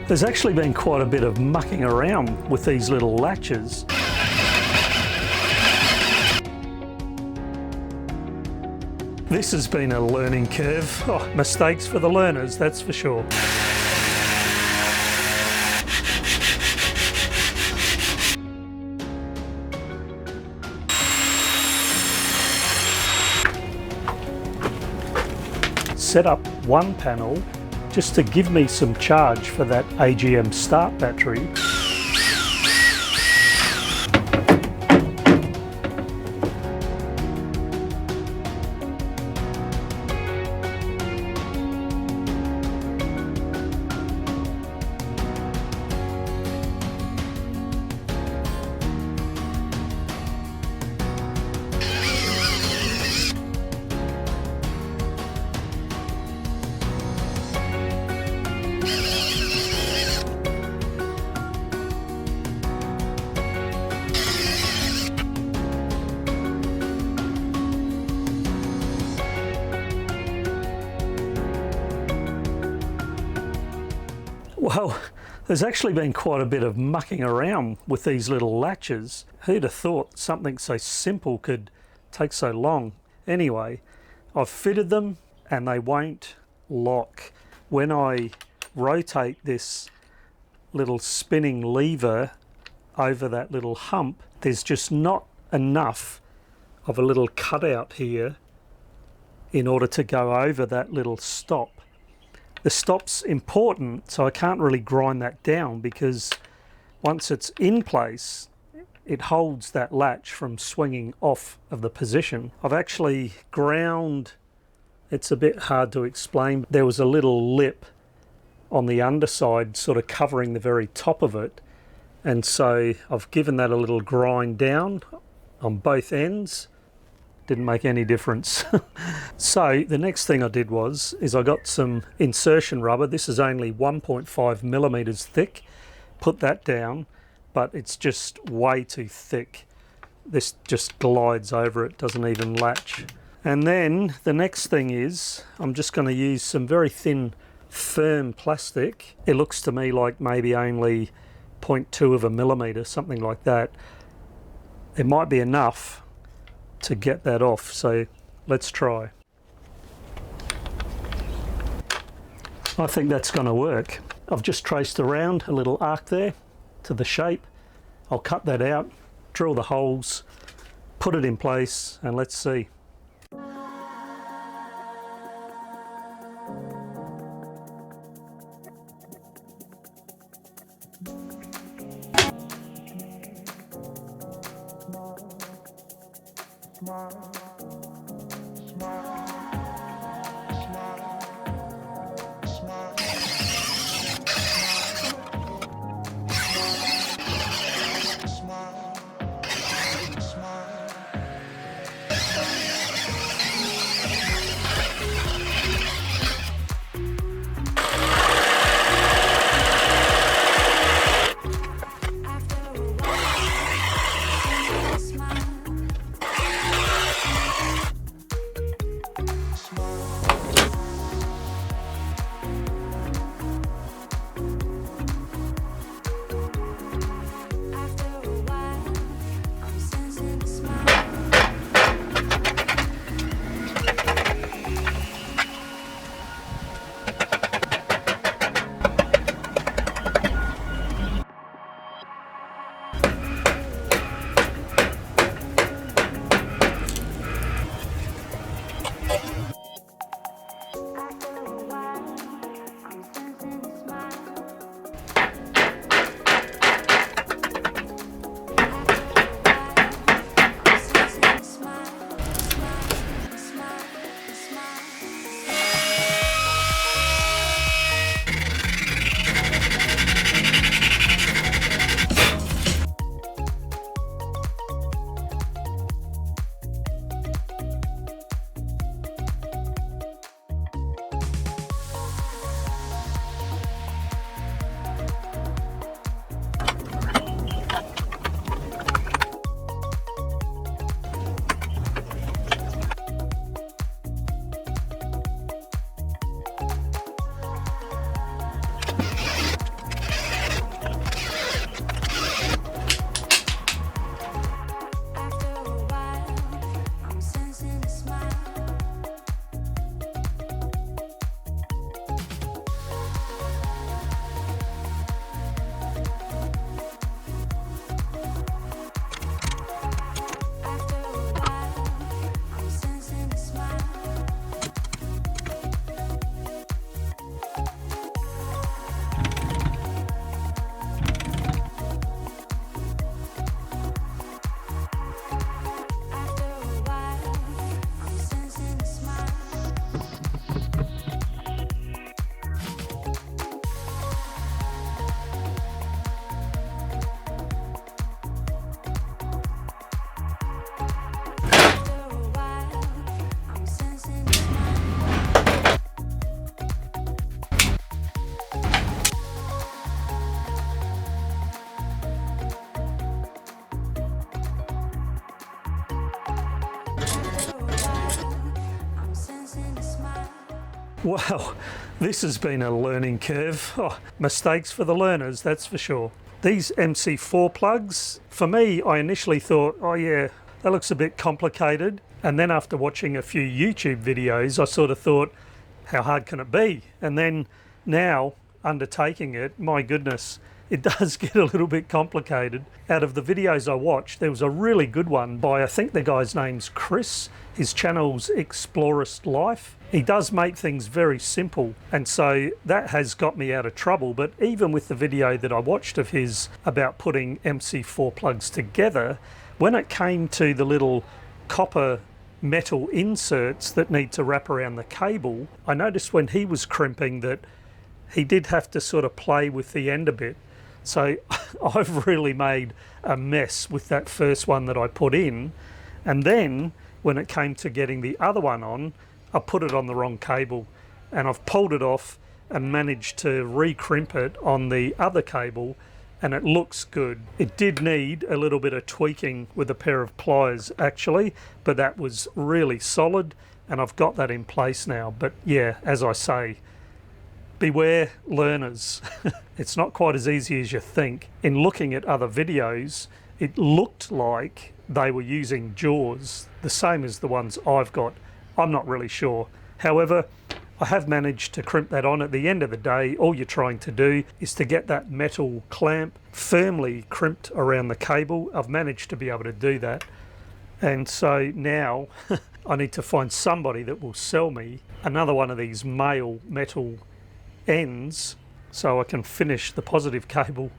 There's actually been quite a bit of mucking around with these little latches. This has been a learning curve. Oh, mistakes for the learners, that's for sure. Set up one panel just to give me some charge for that AGM start battery. Well, there's actually been quite a bit of mucking around with these little latches. Who'd have thought something so simple could take so long? Anyway, I've fitted them and they won't lock. When I rotate this little spinning lever over that little hump, there's just not enough of a little cutout here in order to go over that little stop. The stop's important, so I can't really grind that down because once it's in place, it holds that latch from swinging off of the position. I've actually ground, it's a bit hard to explain. There was a little lip on the underside sort of covering the very top of it, and so I've given that a little grind down on both ends. Didn't make any difference. So the next thing I did is I got some insertion rubber. This is only 1.5 millimeters thick. Put that down, but it's just way too thick. This just glides over it, doesn't even latch. And then the next thing is I'm just going to use some very thin, firm plastic. It looks to me like maybe only 0.2 of a millimeter, something like that. It might be enough to get that off, so let's try. I think that's going to work. I've just traced around a little arc there to the shape. I'll cut that out, drill the holes, put it in place, and let's see. Wow, this has been a learning curve. Oh, mistakes for the learners, that's for sure. These MC4 plugs, for me, I initially thought, oh yeah, that looks a bit complicated. And then after watching a few YouTube videos, I sort of thought, how hard can it be? And then now, undertaking it, my goodness, it does get a little bit complicated. Out of the videos I watched, there was a really good one by, I think the guy's name's Chris. His channel's Explorist Life. He does make things very simple, and so that has got me out of trouble. But even with the video that I watched of his about putting MC4 plugs together, when it came to the little copper metal inserts that need to wrap around the cable, I noticed when he was crimping that he did have to sort of play with the end a bit. So I've really made a mess with that first one that I put in, and then when it came to getting the other one on, I put it on the wrong cable, and I've pulled it off and managed to re-crimp it on the other cable, and it looks good. It did need a little bit of tweaking with a pair of pliers actually, but that was really solid, and I've got that in place now. But yeah, as I say, beware learners. It's not quite as easy as you think. In looking at other videos, it looked like they were using jaws, the same as the ones I've got. I'm not really sure. However, I have managed to crimp that on. At the end of the day, all you're trying to do is to get that metal clamp firmly crimped around the cable. I've managed to be able to do that. And so now I need to find somebody that will sell me another one of these male metal ends so I can finish the positive cable.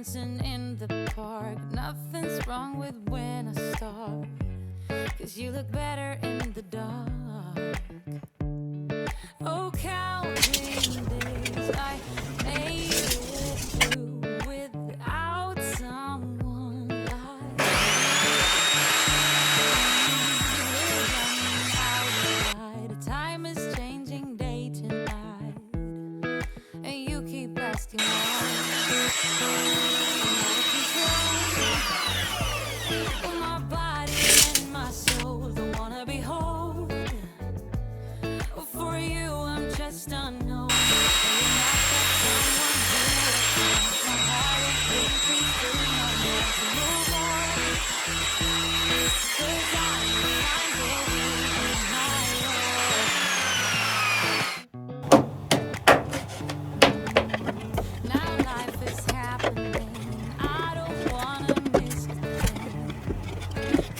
dancing in the park. Nothing's wrong with when I start, 'cause you look better in the dark. Oh, counting days I made it through without someone like you. Time is changing day to night, and you keep asking why. My body and my soul don't wanna be whole. For you, I'm just unknown. My heart is beating through my nerves to move on. 'Cause I'm now life is happening. I don't wanna miss a thing.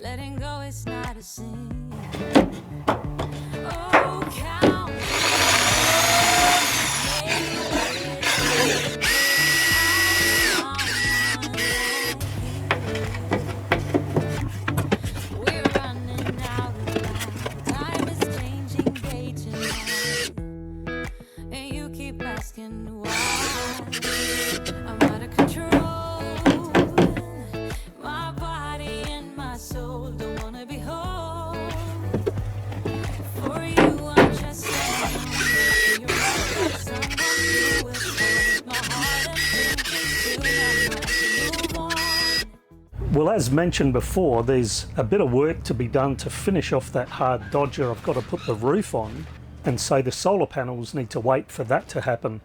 Letting go is not a sin. Oh, count. We're running out of time. Time is changing day to night, and you keep asking why. I'm out of control. My body and my soul don't wanna be whole. For you, I'm just someone. You're someone who will hold my heart and thinking still not move on. Well, as mentioned before, there's a bit of work to be done to finish off that hard dodger. I've got to put the roof on, and so the solar panels need to wait for that to happen.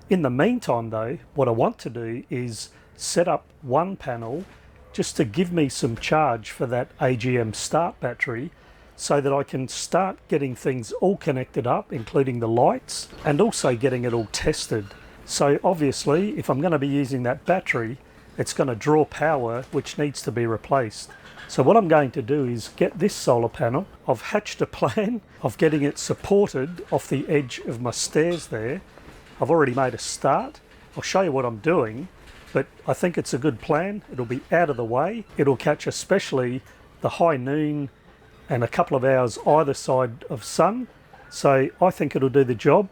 In the meantime though, what I want to do is set up one panel just to give me some charge for that AGM start battery, so that I can start getting things all connected up, including the lights, and also getting it all tested. So obviously, if I'm going to be using that battery, it's going to draw power, which needs to be replaced. So what I'm going to do is get this solar panel. I've hatched a plan of getting it supported off the edge of my stairs there. I've already made a start. I'll show you what I'm doing, but I think it's a good plan. It'll be out of the way. It'll catch especially the high noon and a couple of hours either side of sun. So I think it'll do the job.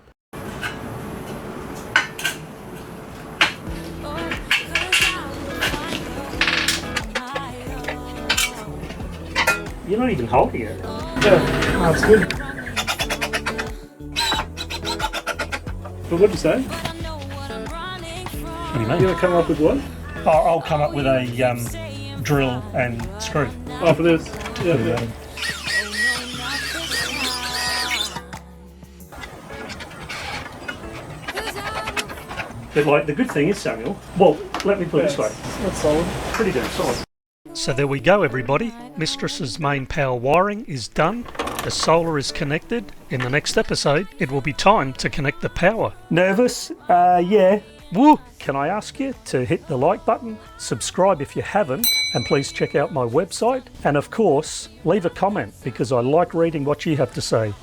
You're not even holding it. Yeah, that's good. But what did you say? What do you mean? You're going to come up with what? I'll come up with a drill and screw. Oh, for this? Yeah, yeah. But like, the good thing is, Samuel, well, let me put it this way. That's solid. Pretty damn solid. So there we go, everybody. Mistress's main power wiring is done. The solar is connected. In the next episode, it will be time to connect the power. Nervous? Yeah. Woo! Can I ask you to hit the like button, subscribe if you haven't, and please check out my website. And of course, leave a comment, because I like reading what you have to say.